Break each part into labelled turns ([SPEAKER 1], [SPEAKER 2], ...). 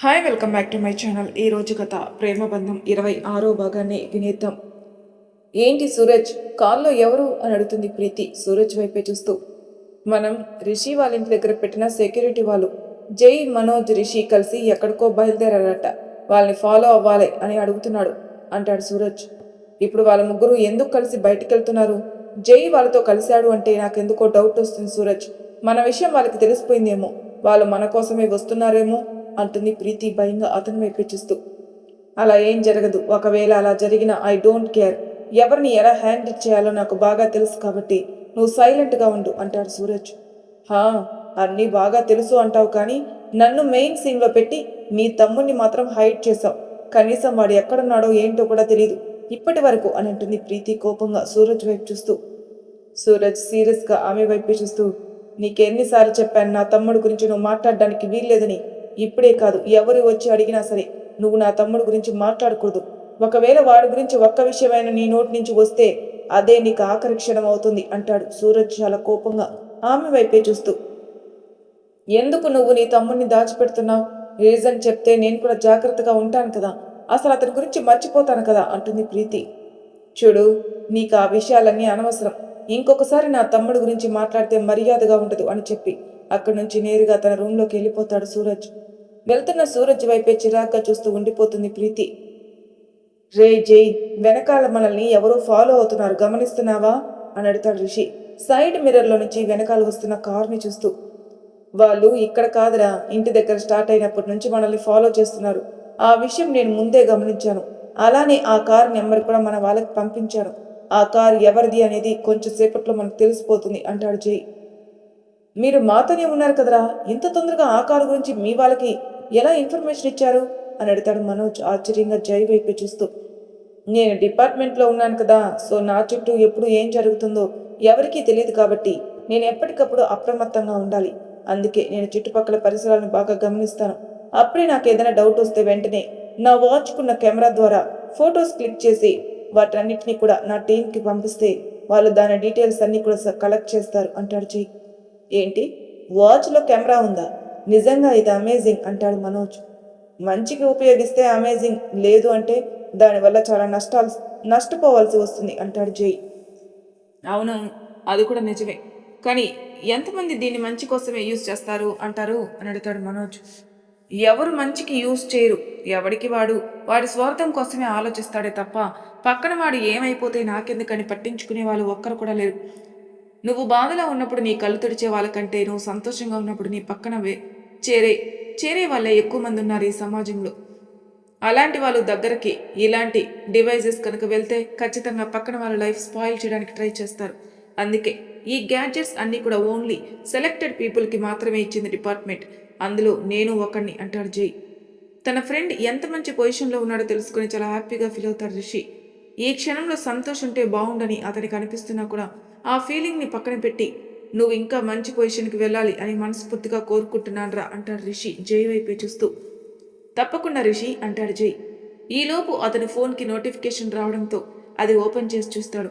[SPEAKER 1] Hi welcome back to my channel. ఈ రోజు కథ ప్రేమ బంధం 26వ భాగాన్ని వినేద్దాం. ఏంటి సూరజ్, కాల్లో ఎవరు అని అడుగుతుంది ప్రీతి సూరజ్ వైపే చూస్తూ. మనం రిషి వాళ్ళ ఇంటి దగ్గర పెట్టిన సెక్యూరిటీ వాళ్ళు జై, మనోజ్, రిషి కలిసి ఎక్కడికో బయలుదేరారట. వాళ్ళని ఫాలో అవ్వాలి అని అడుగుతున్నాడు అంటాడు సూరజ్. ఇప్పుడు వాళ్ళ ముగ్గురు ఎందుకు కలిసి బయటికి వెళ్తున్నారు? జై వాళ్ళతో కలిశాడు అంటే నాకెందుకో డౌట్ వస్తుంది సూరజ్. మన విషయం వాళ్ళకి తెలిసిపోయిందేమో, వాళ్ళు మన కోసమే వస్తున్నారేమో అంటుంది ప్రీతి భయంగా అతని వైపు చూస్తూ. అలా ఏం జరగదు. ఒకవేళ అలా జరిగినా ఐ డోంట్ కేర్. ఎవరిని ఎలా హ్యాండిల్ చేయాలో నాకు బాగా తెలుసు కాబట్టి నువ్వు సైలెంట్గా ఉండు అంటాడు సూరజ్. హా, అన్నీ బాగా తెలుసు అంటావు, కానీ నన్ను మెయిన్ సీన్లో పెట్టి నీ తమ్ముడిని మాత్రం హైడ్ చేశావు. కనీసం వాడు ఎక్కడున్నాడో ఏంటో కూడా తెలియదు ఇప్పటి వరకు అని అంటుంది ప్రీతి కోపంగా సూరజ్ వైపు చూస్తూ. సూరజ్ సీరియస్గా ఆమె వైపు చూస్తూ, నీకెన్నిసార్లు చెప్పాను నా తమ్ముడు గురించి నువ్వు మాట్లాడడానికి వీల్లేదని. ఇప్పుడే కాదు, ఎవరు వచ్చి అడిగినా సరే నువ్వు నా తమ్ముడు గురించి మాట్లాడకూడదు. ఒకవేళ వాడి గురించి ఒక్క విషయమైన నీ నోటి నుంచి వస్తే అదే నీకు ఆఖరి క్షణం అవుతుంది అంటాడు సూరజ్ చాలా కోపంగా ఆమె వైపే చూస్తూ. ఎందుకు నువ్వు నీ తమ్ముడిని దాచిపెడుతున్నావు? రీజన్ చెప్తే నేను కూడా జాగ్రత్తగా ఉంటాను కదా, అసలు అతని గురించి మర్చిపోతాను కదా అంటుంది ప్రీతి. చూడు, నీకు ఆ విషయాలన్నీ అనవసరం. ఇంకొకసారి నా తమ్ముడు గురించి మాట్లాడితే మర్యాదగా ఉండదు అని చెప్పి అక్కడి నుంచి నేరుగా తన రూంలోకి వెళ్ళిపోతాడు సూరజ్. వెళ్తున్న సూరజ్ వైపే చిరాగ్గా చూస్తూ ఉండిపోతుంది ప్రీతి. రే జై, వెనకాల మనల్ని ఎవరో ఫాలో అవుతున్నారు, గమనిస్తున్నావా అని అడుగుతాడు రిషి సైడ్ మిర్రర్లో నుంచి వెనకాల వస్తున్న కారుని చూస్తూ. వాళ్ళు ఇక్కడ కాదురా, ఇంటి దగ్గర స్టార్ట్ అయినప్పటి నుంచి మనల్ని ఫాలో చేస్తున్నారు. ఆ విషయం నేను ముందే గమనించాను. అలానే ఆ కారు నెంబర్ కూడా మన వాళ్ళకి పంపించాను. ఆ కారు ఎవరిది అనేది కొంచెం సేపట్లో మనకు తెలిసిపోతుంది అంటాడు జై. మీరు మాతోనే ఉన్నారు కదరా, ఇంత తొందరగా ఆ కారు గురించి మీ వాళ్ళకి ఎలా ఇన్ఫర్మేషన్ ఇచ్చారు అని అడుగుతాడు మనోజ్ ఆశ్చర్యంగా జై వైపు చూస్తూ. నేను డిపార్ట్మెంట్లో ఉన్నాను కదా, సో నా చుట్టూ ఎప్పుడు ఏం జరుగుతుందో ఎవరికీ తెలియదు కాబట్టి నేను ఎప్పటికప్పుడు అప్రమత్తంగా ఉండాలి. అందుకే నేను చుట్టుపక్కల పరిసరాలను బాగా గమనిస్తాను. అప్పుడే నాకు ఏదైనా డౌట్ వస్తే వెంటనే నా వాచ్కున్న కెమెరా ద్వారా ఫొటోస్ క్లిక్ చేసి వాటన్నిటినీ కూడా నా టీంకి పంపిస్తే వాళ్ళు దాని డీటెయిల్స్ అన్నీ కూడా కలెక్ట్ చేస్తారు అంటాడు జై. ఏంటి, వాచ్లో కెమెరా ఉందా? నిజంగా ఇది అమేజింగ్ అంటాడు మనోజ్. మంచికి ఉపయోగిస్తే అమేజింగ్, లేదు అంటే దానివల్ల చాలా నష్టపోవాల్సి వస్తుంది అంటాడు జై. అవునవును, అది కూడా నిజమే, కానీ ఎంతమంది దీన్ని మంచి కోసమే యూజ్ చేస్తారు అంటారు అని అడుగుతాడు మనోజ్. ఎవరు మంచికి యూజ్ చేయరు. ఎవడికి వాడి స్వార్థం కోసమే ఆలోచిస్తాడే తప్ప పక్కన వాడు ఏమైపోతే నాకెందుకని పట్టించుకునే వాళ్ళు ఒక్కరు కూడా లేరు. నువ్వు బాధలో ఉన్నప్పుడు నీ కళ్ళు తుడిచే వాళ్ళకంటే నువ్వు సంతోషంగా ఉన్నప్పుడు నీ పక్కన చేరే చేరే వాళ్ళే ఎక్కువ మంది ఉన్నారు ఈ సమాజంలో. అలాంటి వాళ్ళు దగ్గరికి ఇలాంటి డివైజెస్ కనుక వెళ్తే ఖచ్చితంగా పక్కన వాళ్ళ లైఫ్ స్పాయిల్ చేయడానికి ట్రై చేస్తారు. అందుకే ఈ గ్యాడ్జెట్స్ అన్నీ కూడా ఓన్లీ సెలెక్టెడ్ పీపుల్కి మాత్రమే ఇచ్చింది డిపార్ట్మెంట్. అందులో నేను ఒకడిని అంటాడు జై. తన ఫ్రెండ్ ఎంత మంచి పొజిషన్లో ఉన్నాడో తెలుసుకుని చాలా హ్యాపీగా ఫీల్ అవుతాడు రిషి. ఈ క్షణంలో సంతోష్ ఉంటే బాగుండని అతనికి అనిపిస్తున్నా కూడా ఆ ఫీలింగ్ని పక్కన పెట్టి నువ్వు ఇంకా మంచి పొజిషన్కి వెళ్ళాలి అని మనస్ఫూర్తిగా కోరుకుంటున్నానరా అంటాడు రిషి జై వైపే చూస్తూ. తప్పకుండా రిషి అంటాడు జై. ఈలోపు అతని ఫోన్కి నోటిఫికేషన్ రావడంతో అది ఓపెన్ చేసి చూస్తాడు.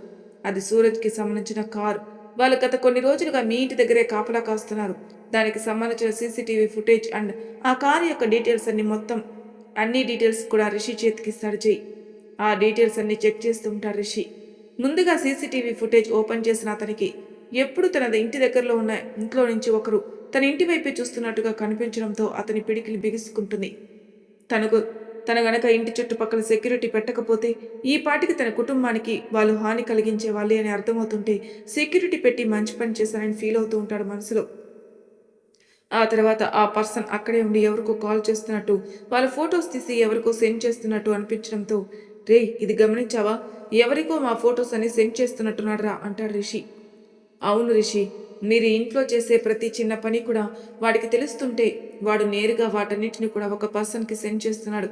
[SPEAKER 1] అది సూరజ్కి సంబంధించిన కారు. వాళ్ళు గత కొన్ని రోజులుగా మీ ఇంటి దగ్గరే కాపలా కాస్తున్నారు. దానికి సంబంధించిన సీసీటీవీ ఫుటేజ్ అండ్ ఆ కారు యొక్క డీటెయిల్స్ అన్ని డీటెయిల్స్ కూడా రిషి చేతికిస్తాడు జై. ఆ డీటెయిల్స్ అన్ని చెక్ చేస్తూ ఉంటాడు రిషి. ముందుగా సీసీటీవీ ఫుటేజ్ ఓపెన్ చేసిన అతనికి ఎప్పుడు తన ఇంటి దగ్గరలో ఉన్న ఇంట్లో నుంచి ఒకరు తన ఇంటి వైపే చూస్తున్నట్టుగా కనిపించడంతో అతని పిడికిలి బిగుసుకుంటుంది. తన గనక ఇంటి చుట్టుపక్కల సెక్యూరిటీ పెట్టకపోతే ఈ పాటికి తన కుటుంబానికి వాళ్ళు హాని కలిగించే వాళ్ళే అని అర్థమవుతుంటే సెక్యూరిటీ పెట్టి మంచి పని చేశానని ఫీల్ అవుతూ ఉంటాడు మనసులో. ఆ తర్వాత ఆ పర్సన్ అక్కడే ఉండి ఎవరికో కాల్ చేస్తున్నట్టు, వాళ్ళ ఫొటోస్ తీసి ఎవరికో సెండ్ చేస్తున్నట్టు అనిపించడంతో, రే ఇది గమనించావా, ఎవరికో మా ఫొటోస్ అని సెండ్ చేస్తున్నట్టున్నాడు రా అంటాడు రిషి. అవును రిషి, మీరు ఇంట్లో చేసే ప్రతి చిన్న పని కూడా వాడికి తెలుస్తుంటే వాడు నేరుగా వాటన్నిటిని కూడా ఒక పర్సన్కి సెండ్ చేస్తున్నాడు.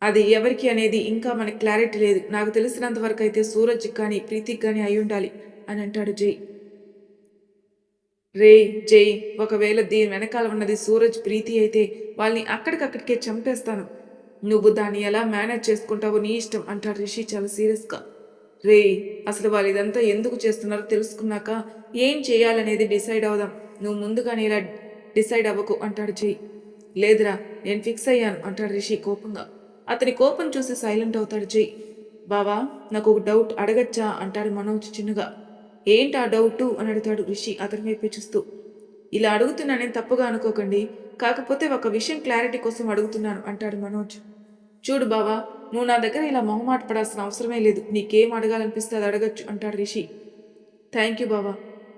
[SPEAKER 1] అది ఎవరికి అనేది ఇంకా మనకి క్లారిటీ లేదు. నాకు తెలిసినంత వరకు అయితే సూరజ్కి కానీ ప్రీతికి కానీ అయి ఉండాలి అని అంటాడు జై. రే జై, ఒకవేళ దీని వెనకాల ఉన్నది సూరజ్ ప్రీతి అయితే వాళ్ళని అక్కడికక్కడికే చంపేస్తాను. నువ్వు దాన్ని ఎలా మేనేజ్ చేసుకుంటావో నీ ఇష్టం అంటాడు రిషి చాలా సీరియస్గా. రే, అసలు వాళ్ళు ఇదంతా ఎందుకు చేస్తున్నారో తెలుసుకున్నాక ఏం చేయాలనేది డిసైడ్ అవుదాం. నువ్వు ముందుగానే ఇలా డిసైడ్ అవ్వకు అంటాడు జై. లేదురా, నేను ఫిక్స్ అయ్యాను అంటాడు రిషి కోపంగా. అతని కోపం చూసి సైలెంట్ అవుతాడు జై. బావా, నాకు ఒక డౌట్ అడగచ్చా అంటాడు మనోజ్ చిన్నగా. ఏంటి ఆ డౌటు అని అడుగుతాడు రిషి అతని వైపే చూస్తూ. ఇలా అడుగుతున్నానని తప్పుగా అనుకోకండి, కాకపోతే ఒక విషయం క్లారిటీ కోసం అడుగుతున్నాను అంటాడు మనోజ్. చూడు బావా, నువ్వు నా దగ్గర ఇలా మొహమాట పడాల్సిన అవసరమే లేదు, నీకేం అడగాలనిపిస్తే అది అడగచ్చు అంటాడు రిషి. థ్యాంక్ యూ బావా.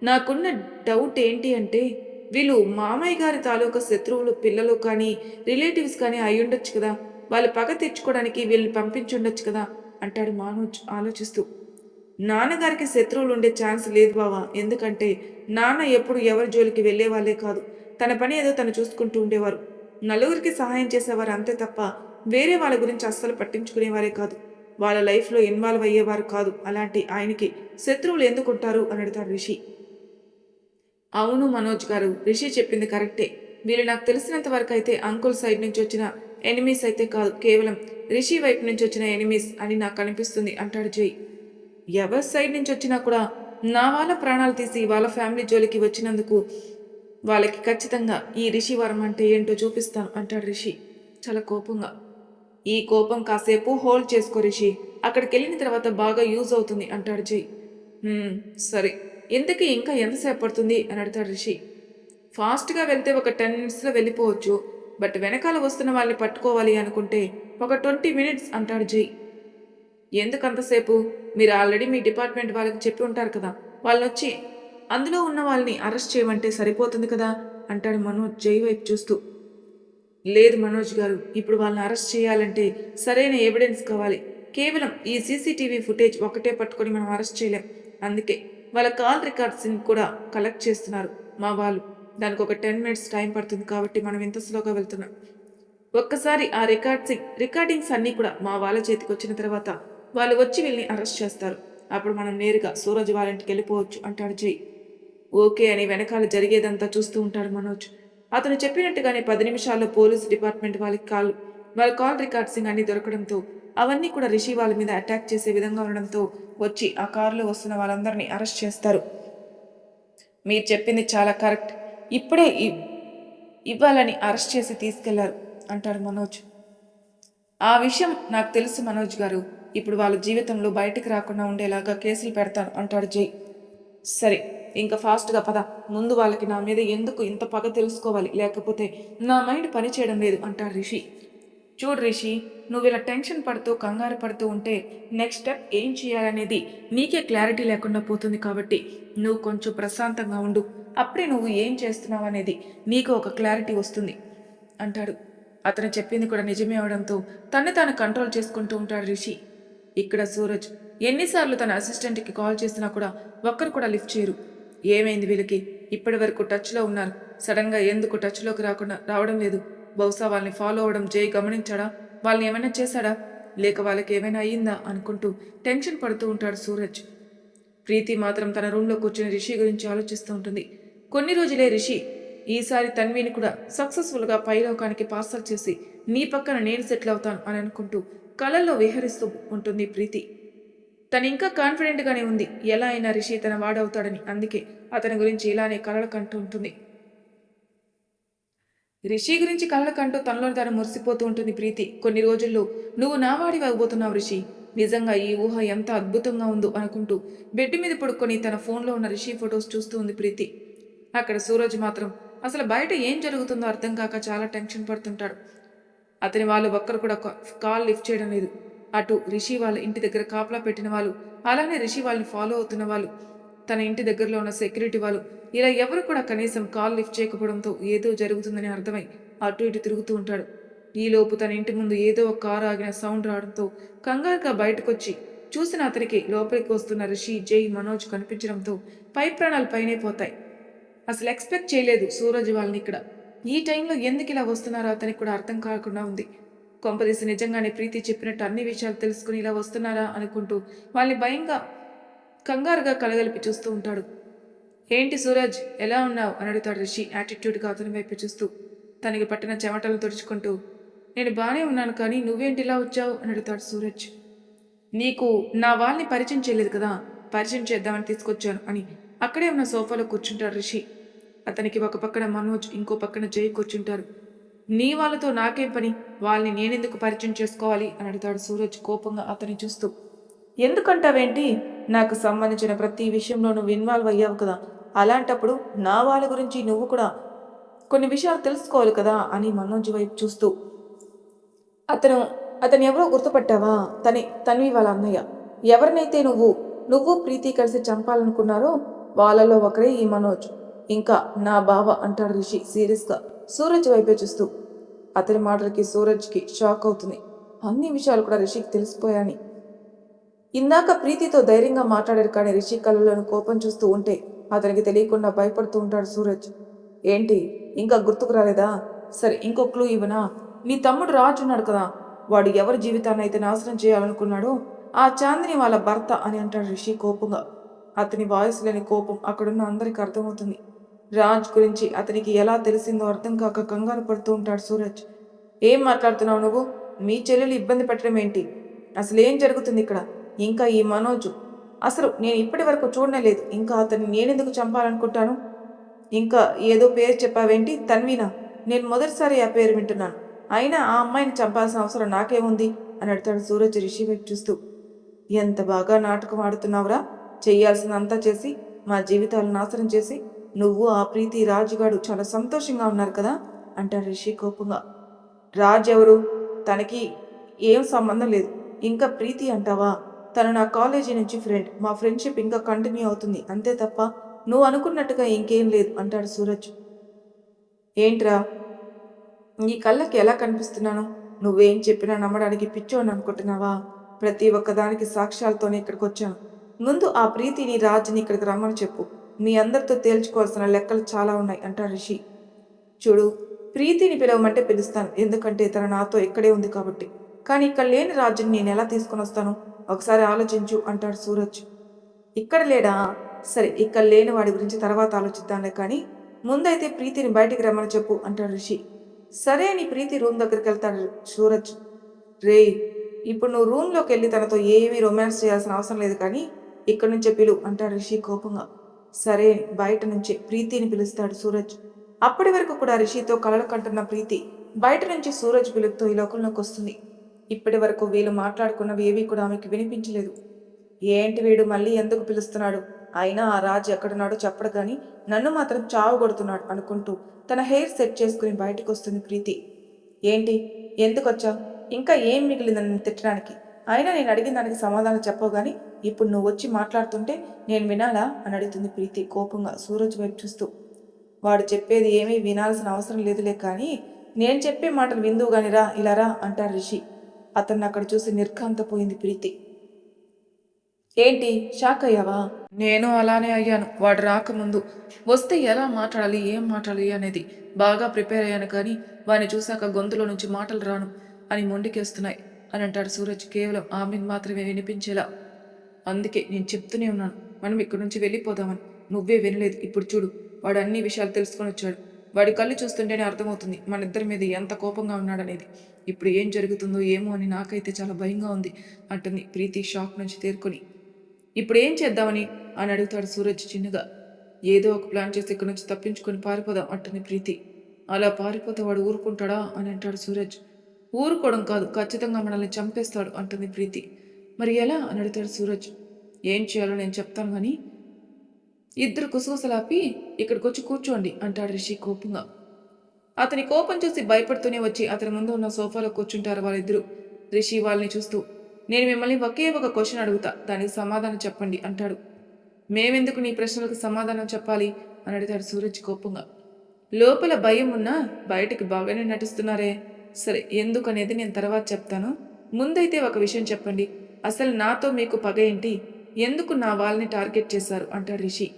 [SPEAKER 1] నాకున్న డౌట్ ఏంటి అంటే, వీళ్ళు మామయ్య గారి తాలూకా శత్రువులు పిల్లలు కానీ రిలేటివ్స్ కానీ అయ్యుండొచ్చు కదా, వాళ్ళు పగ తెచ్చుకోవడానికి వీళ్ళని పంపించుండొచ్చు కదా అంటాడు మనోజ్ ఆలోచిస్తూ. నాన్నగారికి శత్రువులు ఉండే ఛాన్స్ లేదు బావా, ఎందుకంటే నాన్న ఎప్పుడు ఎవరి జోలికి వెళ్ళేవాళ్ళే కాదు, తన పని ఏదో తను చూసుకుంటూ ఉండేవారు. నలుగురికి సహాయం చేసేవారు అంతే తప్ప వేరే వాళ్ళ గురించి అస్సలు పట్టించుకునేవారే కాదు, వాళ్ళ లైఫ్లో ఇన్వాల్వ్ అయ్యేవారు కాదు. అలాంటి ఆయనకి శత్రువులు ఎందుకుంటారు అని అడుగుతాడు రిషి. అవును మనోజ్ గారు, రిషి చెప్పింది కరెక్టే. వీళ్ళు నాకు తెలిసినంత వరకు అయితే అంకుల్ సైడ్ నుంచి వచ్చిన ఎనిమీస్ అయితే కాదు, కేవలం రిషి వైపు నుంచి వచ్చిన ఎనిమీస్ అని నాకు అనిపిస్తుంది అంటాడు జై. ఎవరి సైడ్ నుంచి వచ్చినా కూడా నా వాళ్ళ ప్రాణాలు తీసి వాళ్ళ ఫ్యామిలీ జోలికి వచ్చినందుకు వాళ్ళకి ఖచ్చితంగా ఈ రిషి వరం అంటే ఏంటో చూపిస్తాను అంటాడు రిషి చాలా కోపంగా. ఈ కోపం కాసేపు హోల్డ్ చేసుకో రిషి, అక్కడికి వెళ్ళిన తర్వాత బాగా యూజ్ అవుతుంది అంటాడు జై. సరే, ఇంతకీ ఇంకా ఎంతసేపు పడుతుంది అని అడుగుతాడు రిషి. ఫాస్ట్గా వెళ్తే ఒక 10 minutesలో వెళ్ళిపోవచ్చు, బట్ వెనకాల వస్తున్న వాళ్ళని పట్టుకోవాలి అనుకుంటే ఒక 20 minutes అంటాడు జై. ఎందుకంతసేపు? మీరు ఆల్రెడీ మీ డిపార్ట్మెంట్ వాళ్ళకి చెప్పి ఉంటారు కదా, వాళ్ళు వచ్చి అందులో ఉన్న వాళ్ళని అరెస్ట్ చేయమంటే సరిపోతుంది కదా అంటాడు మనోజ్ జై వైపు చూస్తూ. లేదు మనోజ్ గారు, ఇప్పుడు వాళ్ళని అరెస్ట్ చేయాలంటే సరైన ఎవిడెన్స్ కావాలి. కేవలం ఈ సీసీటీవీ ఫుటేజ్ ఒకటే పట్టుకొని మనం అరెస్ట్ చేయలేం. అందుకే వాళ్ళ కాల్ రికార్డ్స్ని కూడా కలెక్ట్ చేస్తున్నారు మా వాళ్ళు. దానికి ఒక 10 minutes టైం పడుతుంది, కాబట్టి మనం ఇంత స్లోగా వెళ్తున్నాం. ఒక్కసారి ఆ రికార్డింగ్స్ అన్నీ కూడా మా వాళ్ళ చేతికి వచ్చిన తర్వాత వాళ్ళు వచ్చి వీళ్ళని అరెస్ట్ చేస్తారు. అప్పుడు మనం నేరుగా సూరజ్ వాళ్ళ ఇంటికి వెళ్ళిపోవచ్చు అంటాడు జై. ఓకే అని వెనకాల జరిగేదంతా చూస్తూ ఉంటాడు మనోజ్. అతను చెప్పినట్టుగానే 10 నిమిషాల్లో పోలీసు డిపార్ట్మెంట్ వాళ్ళ కాల్ రికార్డ్సింగ్ అన్ని దొరకడంతో అవన్నీ కూడా రిషి వాళ్ళ మీద అటాక్ చేసే విధంగా ఉండడంతో వచ్చి ఆ కారులో వస్తున్న వాళ్ళందరినీ అరెస్ట్ చేస్తారు. మీరు చెప్పింది చాలా కరెక్ట్, ఇప్పుడే ఇవ్వాలని అరెస్ట్ చేసి తీసుకెళ్లారు అంటాడు మనోజ్. ఆ విషయం నాకు తెలుసు మనోజ్ గారు, ఇప్పుడు వాళ్ళ జీవితంలో బయటికి రాకుండా ఉండేలాగా కేసులు పెడతాను అంటాడు జై. సరే, ఇంకా ఫాస్ట్గా పద, ముందు వాళ్ళకి నా మీద ఎందుకు ఇంత పగ తెలుసుకోవాలి, లేకపోతే నా మైండ్ పనిచేయడం లేదు అంటాడు రిషి. చూడు రిషి, నువ్వు ఇలా టెన్షన్ పడుతూ కంగారు పడుతూ ఉంటే నెక్స్ట్ స్టెప్ ఏం చేయాలనేది నీకే క్లారిటీ లేకుండా పోతుంది, కాబట్టి నువ్వు కొంచెం ప్రశాంతంగా ఉండు, అప్పుడే నువ్వు ఏం చేస్తున్నావు అనేది నీకు ఒక క్లారిటీ వస్తుంది అంటాడు. అతను చెప్పింది కూడా నిజమే అవడంతో తన్ని తాను కంట్రోల్ చేసుకుంటూ ఉంటాడు రిషి. ఇక్కడ సూరజ్ ఎన్నిసార్లు తన అసిస్టెంట్కి కాల్ చేసినా కూడా ఒక్కరు కూడా లిఫ్ట్ చేయరు. ఏమైంది వీళ్ళకి, ఇప్పటి వరకు టచ్లో ఉన్నారు, సడన్గా ఎందుకు టచ్లోకి రావడం లేదు? బహుశా వాళ్ళని ఫాలో అవడం జై గమనించాడా, వాళ్ళని ఏమైనా చేశాడా, లేక వాళ్ళకి ఏమైనా అయ్యిందా అనుకుంటూ టెన్షన్ పడుతూ ఉంటాడు సూరజ్. ప్రీతి మాత్రం తన రూమ్లో కూర్చుని రిషి గురించి ఆలోచిస్తూ ఉంటుంది. కొన్ని రోజులే రిషి ఈసారి తన్విని కూడా సక్సెస్ఫుల్గా పైలోకానికి పార్సల్ చేసి నీ పక్కన నేను సెటిల్ అవుతాను అని అనుకుంటూ కళల్లో విహరిస్తూ ఉంటుంది ప్రీతి. తను ఇంకా కాన్ఫిడెంట్గానే ఉంది ఎలా అయినా రిషి తన వాడవుతాడని, అందుకే అతని గురించి ఇలానే కలలు కంటూ ఉంటుంది. రిషి గురించి కలలు కంటూ తనలో తాను మురిసిపోతూ ఉంటుంది ప్రీతి. కొన్ని రోజుల్లో నువ్వు నా వాడివి అవ్వబోతున్నావు రిషి, నిజంగా ఈ ఊహ ఎంత అద్భుతంగా ఉందో అనుకుంటూ బెడ్ మీద పడుకొని తన ఫోన్లో ఉన్న రిషి ఫొటోస్ చూస్తూ ఉంది ప్రీతి. అక్కడ సూరజ్ మాత్రం అసలు బయట ఏం జరుగుతుందో అర్థం కాక చాలా టెన్షన్ పడుతుంటాడు. అతని వాళ్ళు ఒక్కరు కూడా కాల్ లిఫ్ట్ చేయడం లేదు. అటు రిషి వాళ్ళ ఇంటి దగ్గర కాపలా పెట్టిన వాళ్ళు, అలానే రిషి వాళ్ళని ఫాలో అవుతున్న వాళ్ళు, తన ఇంటి దగ్గరలో ఉన్న సెక్యూరిటీ వాళ్ళు, ఇలా ఎవరు కూడా కనీసం కాల్ లిఫ్ట్ చేయకపోవడంతో ఏదో జరుగుతుందని అర్థమై అటు ఇటు తిరుగుతూ ఉంటాడు. ఈలోపు తన ఇంటి ముందు ఏదో ఒక కారు ఆగిన సౌండ్ రావడంతో కంగారుగా బయటకొచ్చి చూసిన అతనికి లోపలికి వస్తున్న రిషి, జై, మనోజ్ కనిపించడంతో పై ప్రాణాలు పైనే పోతాయి. అసలు ఎక్స్పెక్ట్ చేయలేదు సూరజ్ వాళ్ళని ఇక్కడ. ఈ టైంలో ఎందుకు ఇలా వస్తున్నారో అతనికి కూడా అర్థం కాకుండా ఉంది. కొంపదీసి నిజంగానే ప్రీతి చెప్పినట్టు అన్ని విషయాలు తెలుసుకుని ఇలా వస్తున్నారా అనుకుంటూ వాళ్ళని భయంగా కంగారుగా కలగలిపి చూస్తూ ఉంటాడు. ఏంటి సూరజ్, ఎలా ఉన్నావు అని అడుగుతాడు రిషి యాటిట్యూడ్గా అతని వైపు చూస్తూ, తనకి పట్టిన చెమటలు తుడుచుకుంటూ. నేను బాగానే ఉన్నాను, కానీ నువ్వేంటి ఇలా వచ్చావు అని అడుగుతాడు సూరజ్. నీకు నా వాళ్ళని పరిచయం చేయలేదు కదా, పరిచయం చేద్దామని తీసుకొచ్చాను అని అక్కడే ఉన్న సోఫాలో కూర్చుంటాడు రిషి. అతనికి ఒక పక్కన మనోజ్, ఇంకో పక్కన జై కూర్చుంటారు. నీ వాళ్ళతో నాకేం పని, వాళ్ళని నేనెందుకు పరిచయం చేసుకోవాలి అని అడుగుతాడు సూరజ్ కోపంగా అతన్ని చూస్తూ. ఎందుకంటావేంటి, నాకు సంబంధించిన ప్రతి విషయంలో నువ్వు ఇన్వాల్వ్ అయ్యావు కదా, అలాంటప్పుడు నా వాళ్ళ గురించి నువ్వు కూడా కొన్ని విషయాలు తెలుసుకోవాలి కదా అని మనోజ్ వైపు చూస్తూ, అతను అతను ఎవరో గుర్తుపట్టావా, తన్వి వాళ్ళ అన్నయ్య. ఎవరినైతే నువ్వు ప్రీతి కలిసి చంపాలనుకున్నారో వాళ్ళలో ఒకరే ఈ మనోజ్, ఇంకా నా బావ అంటాడు రిషి సీరియస్గా సూరజ్ వైపే చూస్తూ. అతని మాటలకి సూరజ్కి షాక్ అవుతుంది. అన్ని విషయాలు కూడా రిషికి తెలిసిపోయాని. ఇందాక ప్రీతితో ధైర్యంగా మాట్లాడారు, కానీ రిషి కళ్ళలోని కోపం చూస్తూ ఉంటే అతనికి తెలియకుండా భయపడుతూ ఉంటాడు సూరజ్. ఏంటి, ఇంకా గుర్తుకు రాలేదా? సరే, ఇంకో క్లూ ఇవ్వనా? నీ తమ్ముడు రాజు ఉన్నాడు కదా, వాడు ఎవరి జీవితాన్ని అయితే నాశనం చేయాలనుకున్నాడో ఆ చాందిని వాళ్ళ భర్త అని అంటాడు రిషి కోపంగా. అతని వాయిస్లోని కోపం అక్కడున్న అందరికి అర్థమవుతుంది. రాజ్ గురించి అతనికి ఎలా తెలిసిందో అర్థం కాక కంగారు పడుతూ ఉంటాడు సూరజ్. ఏం మాట్లాడుతున్నావు నువ్వు? మీ చెల్లెలు ఇబ్బంది పెట్టడం ఏంటి? అసలు ఏం జరుగుతుంది ఇక్కడ? ఇంకా ఈ మనోజు అసలు నేను ఇప్పటి వరకు చూడలేదు. ఇంకా అతన్ని నేనెందుకు చంపాలనుకుంటాను? ఇంకా ఏదో పేరు చెప్పావేంటి? తన్వీనా? నేను మొదటిసారి ఆ పేరు వింటున్నాను. అయినా ఆ అమ్మాయిని చంపాల్సిన అవసరం నాకేముంది అని అడతాడు సూరజ్ రిషి వైపు చూస్తూ. ఎంత బాగా నాటకం ఆడుతున్నావురా, చెయ్యాల్సినంతా చేసి మా జీవితాలు నాశనం చేసి నువ్వు ఆ ప్రీతి రాజుగాడు చాలా సంతోషంగా ఉన్నారు కదా అంటాడు రిషి కోపంగా. రాజ్ ఎవరు? తనకి ఏం సంబంధం లేదు. ఇంకా ప్రీతి అంటావా? తను నా కాలేజీ నుంచి ఫ్రెండ్. మా ఫ్రెండ్షిప్ ఇంకా కంటిన్యూ అవుతుంది అంతే తప్ప నువ్వు అనుకున్నట్టుగా ఇంకేం లేదు అంటాడు సూరజ్. ఏంట్రా, నీ కళ్ళకి ఎలా కనిపిస్తున్నాను? నువ్వేం చెప్పినా నమ్మడానికి పిచ్చోని అనుకుంటున్నావా? ప్రతి ఒక్కదానికి సాక్ష్యాలతోనే ఇక్కడికి వచ్చాను. ముందు ఆ ప్రీతిని రాజుని ఇక్కడికి రమ్మని చెప్పు. మీ అందరితో తేల్చుకోవాల్సిన లెక్కలు చాలా ఉన్నాయి అంటాడు రిషి. చూడు, ప్రీతిని పిలవమంటే పిలుస్తాను, ఎందుకంటే తను నాతో ఇక్కడే ఉంది కాబట్టి. కానీ ఇక్కడ లేని రాజుని నేను ఎలా తీసుకుని వస్తాను? ఒకసారి ఆలోచించు అంటాడు సూరజ్. ఇక్కడ లేడా? సరే, ఇక్కడ లేని వాడి గురించి తర్వాత ఆలోచిద్దాంలే, కానీ ముందైతే ప్రీతిని బయటికి రమ్మని చెప్పు అంటాడు రిషి. సరే అని ప్రీతి రూమ్ దగ్గరికి వెళ్తాడు సూరజ్. రే, ఇప్పుడు నువ్వు రూమ్లోకి వెళ్ళి తనతో ఏమీ రొమాన్స్ చేయాల్సిన అవసరం లేదు, కానీ ఇక్కడి నుంచే పిలు అంటాడు రిషి కోపంగా. సరే, బయట నుంచే ప్రీతిని పిలుస్తాడు సూరజ్. అప్పటి వరకు కూడా రిషితో కలలు కంటున్న ప్రీతి బయట నుంచి సూరజ్ పిలుపుతో ఈ లోకంలోకి వస్తుంది. ఇప్పటి వరకు వీళ్ళు మాట్లాడుకున్నవి ఏవీ కూడా ఆమెకి వినిపించలేదు. ఏంటి వీడు మళ్ళీ ఎందుకు పిలుస్తున్నాడు? అయినా ఆ రాజు ఎక్కడున్నాడో చెప్పడు, కానీ నన్ను మాత్రం చావు కొడుతున్నాడు అనుకుంటూ తన హెయిర్ సెట్ చేసుకుని బయటకు వస్తుంది ప్రీతి. ఏంటి, ఎందుకొచ్చా? ఇంకా ఏం మిగిలింది నన్ను తిట్టడానికి? అయినా నేను అడిగిన దానికి సమాధానం చెప్పవు, కానీ ఇప్పుడు నువ్వు వచ్చి మాట్లాడుతుంటే నేను వినాలా అని అడుగుతుంది ప్రీతి కోపంగా సూరజ్ వైపు చూస్తూ. వాడు చెప్పేది ఏమీ వినాల్సిన అవసరం లేదులే, కానీ నేను చెప్పే మాటలు విందువు గాని రా, ఇలా రా అంటాడు రిషి. అతన్ని అక్కడ చూసి నిర్ఘాంతపోయింది ప్రీతి. ఏంటి, షాక్ అయ్యావా? నేను అలానే అయ్యాను. వాడు రాకముందు వస్తే ఎలా మాట్లాడాలి, ఏం మాట్లాడాలి అనేది బాగా ప్రిపేర్ అయ్యాను, కానీ వాడిని చూశాక గొంతులో నుంచి మాటలు రాను అని మొండికేస్తున్నాయి అని అంటాడు సూరజ్ కేవలం ఆమెను మాత్రమే వినిపించేలా. అందుకే నేను చెప్తూనే ఉన్నాను, మనం ఇక్కడి నుంచి వెళ్ళిపోదామని. నువ్వే వినలేదు. ఇప్పుడు చూడు, వాడు అన్ని విషయాలు తెలుసుకొని వచ్చాడు. వాడి కళ్ళు చూస్తుంటేనే అర్థమవుతుంది మన ఇద్దరి మీద ఎంత కోపంగా ఉన్నాడనేది. ఇప్పుడు ఏం జరుగుతుందో ఏమో అని నాకైతే చాలా భయంగా ఉంది అంటుంది ప్రీతి షాక్ నుంచి తేరుకొని. ఇప్పుడు ఏం చేద్దామని అని అడుగుతాడు సూరజ్ చిన్నగా. ఏదో ఒక ప్లాన్ చేసి ఇక్కడి నుంచి తప్పించుకొని పారిపోదాం అంటుంది ప్రీతి. అలా పారిపోతే వాడు ఊరుకుంటాడా అని అంటాడు సూరజ్. ఊరుకోవడం కాదు, ఖచ్చితంగా మనల్ని చంపేస్తాడు అంటుంది ప్రీతి. మరి ఎలా అని అడుగుతాడు సూరజ్. ఏం చేయాలో నేను చెప్తాను, కానీ ఇద్దరు కుసూసలాపి ఇక్కడికి వచ్చి కూర్చోండి అంటాడు రిషి కోపంగా. అతని కోపం చూసి భయపడుతూనే వచ్చి అతని ముందు ఉన్న సోఫాలో కూర్చుంటారు వాళ్ళిద్దరూ. రిషి వాళ్ళని చూస్తూ, నేను మిమ్మల్ని ఒకే ఒక క్వశ్చన్ అడుగుతా, దానికి సమాధానం చెప్పండి అంటాడు. మేమెందుకు నీ ప్రశ్నలకు సమాధానం చెప్పాలి అని అడుగుతాడు సూరజ్ కోపంగా. లోపల భయం ఉన్నా బయటికి బాగానే నటిస్తున్నారే. సరే, ఎందుకనేది నేను తర్వాత చెప్తాను. ముందైతే ఒక విషయం చెప్పండి, అసలు నాతో మీకు పగ ఏంటి? ఎందుకు నా వాళ్ళని టార్గెట్ చేశారు అంటాడు రిషి.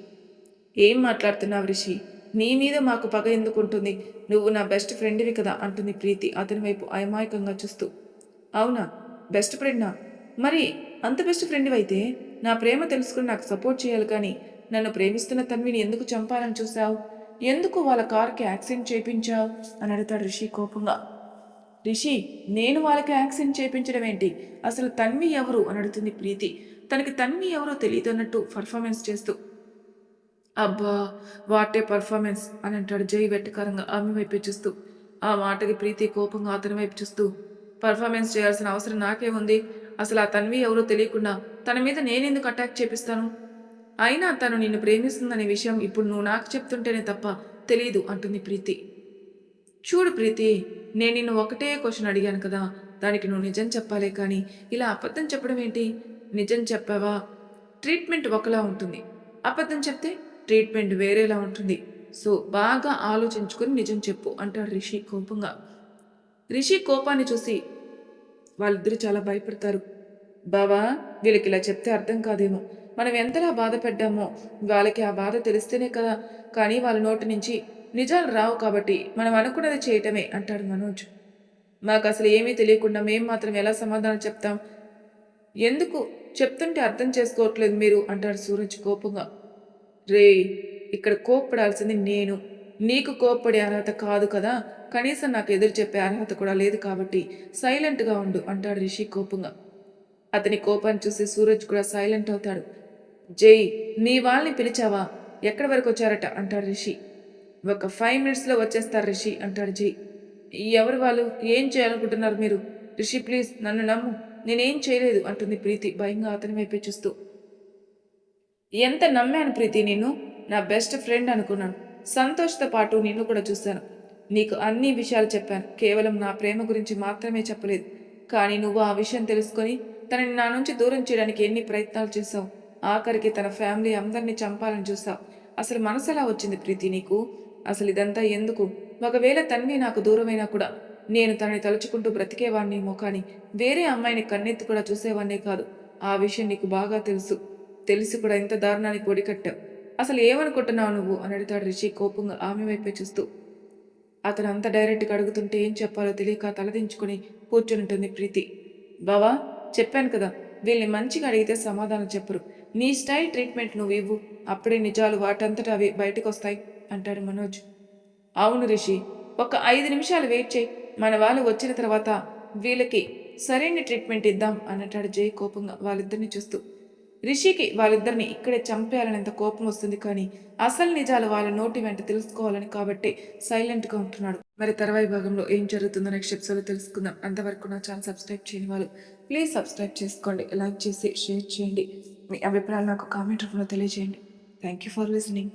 [SPEAKER 1] ఏం మాట్లాడుతున్నావు రిషి? నీ మీద మాకు పగ ఎందుకుంటుంది? నువ్వు నా బెస్ట్ ఫ్రెండ్వి కదా అంటుంది ప్రీతి అతని వైపు అమాయకంగా చూస్తూ. అవునా, బెస్ట్ ఫ్రెండా? మరి అంత బెస్ట్ ఫ్రెండ్వి అయితే నా ప్రేమ తెలుసుకుని నాకు సపోర్ట్ చేయాలి, కానీ నన్ను ప్రేమిస్తున్న తన్విని ఎందుకు చంపాలని చూసావు? ఎందుకు వాళ్ళ కార్కి యాక్సిడెంట్ చేయించావు అని అడుగుతాడు రిషి కోపంగా. రిషి, నేను వాళ్ళకి యాక్సిడెంట్ చేయించడం ఏంటి? అసలు తన్వి ఎవరు అని అడుగుతుంది ప్రీతి తనకి తన్వి ఎవరో తెలియదు అన్నట్టు పర్ఫార్మెన్స్ చేస్తూ. అబ్బా, వాటే పర్ఫార్మెన్స్ అని అంటాడు జై వెట్టకారంగా ఆమె వైపు చూస్తూ. ఆ మాటకి ప్రీతి కోపంగా అతని వైపు చూస్తూ, పర్ఫార్మెన్స్ చేయాల్సిన అవసరం నాకేముంది? అసలు ఆ తన్వి ఎవరో తెలియకుండా తన మీద నేనెందుకు అటాక్ చేపిస్తాను? అయినా తను నిన్ను ప్రేమిస్తుందనే విషయం ఇప్పుడు నువ్వు నాకు చెప్తుంటేనే తప్ప తెలీదు అంటుంది ప్రీతి. చూడు ప్రీతి, నేను నిన్ను ఒకటే క్వశ్చన్ అడిగాను కదా, దానికి నువ్వు నిజం చెప్పాలే కానీ ఇలా అబద్ధం చెప్పడం ఏంటి? నిజం చెప్పావా ట్రీట్మెంట్ ఒకలా ఉంటుంది, అబద్ధం చెప్తే ట్రీట్మెంట్ వేరేలా ఉంటుంది. సో బాగా ఆలోచించుకుని నిజం చెప్పు అంటాడు రిషి కోపంగా. రిషి కోపాన్ని చూసి వాళ్ళిద్దరూ చాలా భయపడతారు. బావా, వీళ్ళకి ఇలా చెప్తే అర్థం కాదేమో, మనం ఎంతలా బాధపడ్డామో వాళ్ళకి ఆ బాధ తెలిస్తేనే కదా, కానీ వాళ్ళ నోటి నుంచి నిజాలు రావు కాబట్టి మనం అనుకున్నది చేయటమే అంటాడు మనోజ్. మాకు అసలు ఏమీ తెలియకుండా మేం మాత్రం ఎలా సమాధానం చెప్తాం? ఎందుకు చెప్తుంటే అర్థం చేసుకోవట్లేదు మీరు అంటాడు సూరజ్ కోపంగా. రే, ఇక్కడ కోప్పడాల్సింది నేను, నీకు కోప్పడే అర్హత కాదు కదా, కనీసం నాకు ఎదురు చెప్పే అర్హత కూడా లేదు కాబట్టి సైలెంట్గా ఉండు అంటాడు రిషి కోపంగా. అతని కోపాన్ని చూసి సూరజ్ కూడా సైలెంట్ అవుతాడు. జై, నీ వాళ్ళని పిలిచావా? ఎక్కడి వరకు వచ్చారట అంటాడు రిషి. ఒక 5 minutesలో వచ్చేస్తారు రిషి అంటాడు జై. ఎవరు వాళ్ళు? ఏం చేయాలనుకుంటున్నారు మీరు? రిషి ప్లీజ్ నన్ను నమ్ము, నేనేం చేయలేదు అంటుంది ప్రీతి భయంగా అతని వైపే చూస్తూ. ఎంత నమ్మాను ప్రీతి నిన్ను, నా బెస్ట్ ఫ్రెండ్ అనుకున్నాను. సంతోష్తో పాటు నిన్ను కూడా చూశాను. నీకు అన్ని విషయాలు చెప్పాను, కేవలం నా ప్రేమ గురించి మాత్రమే చెప్పలేదు. కానీ నువ్వు ఆ విషయం తెలుసుకొని తనని నా నుంచి దూరం చేయడానికి ఎన్ని ప్రయత్నాలు చేశావు. ఆఖరికి తన ఫ్యామిలీ అందరినీ చంపాలని చూసావు. అసలు మనసు ఎలా వచ్చింది ప్రీతి నీకు? అసలు ఇదంతా ఎందుకు? ఒకవేళ తన్వి నాకు దూరమైనా కూడా నేను తనని తలుచుకుంటూ బ్రతికేవాణ్ణేమో కానీ వేరే అమ్మాయిని కన్నెత్తి కూడా చూసేవాణ్ణే కాదు. ఆ విషయం నీకు బాగా తెలుసు. తెలిసి కూడా ఇంత దారుణానికి ఒడికట్టావు. అసలు ఏమనుకుంటున్నావు నువ్వు అని అడుగుతాడు రిషి కోపంగా ఆమె వైపే చూస్తూ. అతను అంత డైరెక్ట్గా అడుగుతుంటే ఏం చెప్పాలో తెలియక తలదించుకుని కూర్చుంటుంది ప్రీతి. బావా, చెప్పాను కదా, వీళ్ళని మంచిగా అడిగితే సమాధానం చెప్పరు. నీ స్టైల్ ట్రీట్మెంట్ నువ్వు ఇవ్వు, అప్పుడే నిజాలు వాటంతటా అవి బయటకు వస్తాయి అంటాడు మనోజ్. అవును రిషి, ఒక 5 నిమిషాలు వెయిట్ చేయి, మన వాళ్ళు వచ్చిన తర్వాత వీళ్ళకి సరైన ట్రీట్మెంట్ ఇద్దాం అన్నట్టాడు జై కోపంగా వాళ్ళిద్దరిని చూస్తూ. రిషికి వాళ్ళిద్దరిని ఇక్కడే చంపేయాలనేంత కోపం వస్తుంది కానీ అసలు నిజాలు వాళ్ళ నోటి వెంట తెలుసుకోవాలని కాబట్టి సైలెంట్గా ఉంటున్నాడు. మరి తర్వాయి భాగంలో ఏం జరుగుతుందో నెక్స్ట్ ఎపిసోడ్లో తెలుసుకుందాం. అంతవరకు నా ఛానల్ సబ్స్క్రైబ్ చేయని వాళ్ళు ప్లీజ్ సబ్స్క్రైబ్ చేసుకోండి, లైక్ చేసి షేర్ చేయండి, మీ అభిప్రాయాలు నాకు కామెంట్ రూపంలో తెలియజేయండి. Thank you for listening.